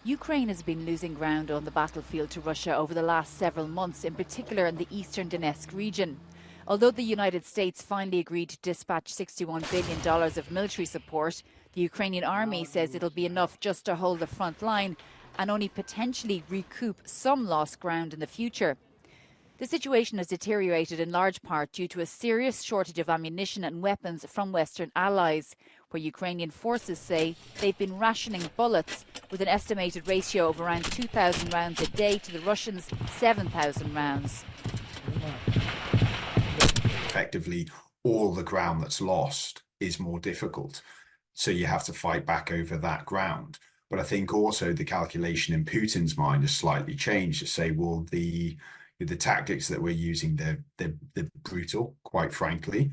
Ukraine has been losing ground on the battlefield to Russia over the last several months, in particular in the eastern Donetsk region. Although the United States finally agreed to dispatch $61 billion of military support, the Ukrainian army says it'll be enough just to hold the front line and only potentially recoup some lost ground in the future. The situation has deteriorated in large part due to a serious shortage of ammunition and weapons from Western allies, where Ukrainian forces say they've been rationing bullets with an estimated ratio of around 2,000 rounds a day to the Russians' 7,000 rounds. Effectively, all the ground that's lost is more difficult. So you have to fight back over that ground. But I think also the calculation in Putin's mind has slightly changed to say, well, the tactics that we're using, they're brutal, quite frankly,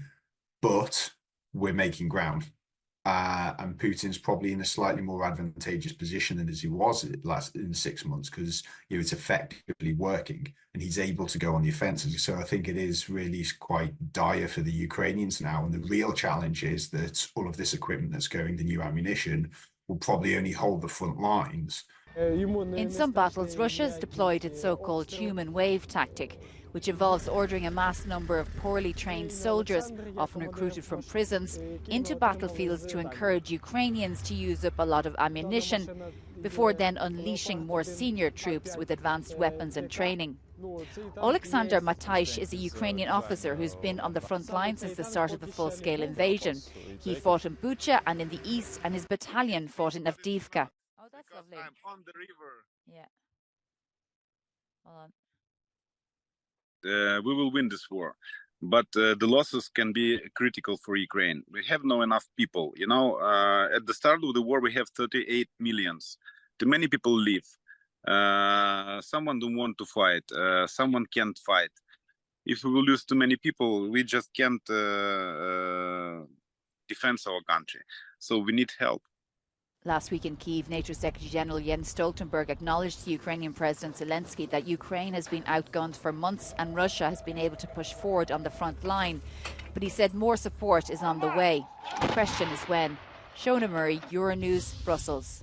but we're making ground. And Putin's probably in a slightly more advantageous position than as he was in 6 months, because it's effectively working and he's able to go on the offensive. So I think it is really quite dire for the Ukrainians now. And the real challenge is that all of this equipment that's going, the new ammunition, will probably only hold the front lines. In some battles, Russia has deployed its so-called human wave tactic, which involves ordering a mass number of poorly trained soldiers, often recruited from prisons, into battlefields to encourage Ukrainians to use up a lot of ammunition, before then unleashing more senior troops with advanced weapons and training. Oleksandr Mataish is a Ukrainian officer who's been on the front line since the start of the full-scale invasion. He fought in Bucha and in the east, and his battalion fought in Avdiivka. Oh, that's lovely. I'm on the river. Yeah. Hold on. We will win this war, but the losses can be critical for Ukraine. We have not enough people. At the start of the war, we have 38 millions. Too many people leave. Someone don't want to fight. Someone can't fight. If we will lose too many people, we just can't defend our country. So we need help. Last week in Kyiv, NATO Secretary-General Jens Stoltenberg acknowledged to Ukrainian President Zelensky that Ukraine has been outgunned for months and Russia has been able to push forward on the front line. But he said more support is on the way. The question is when. Shona Murray, Euronews, Brussels.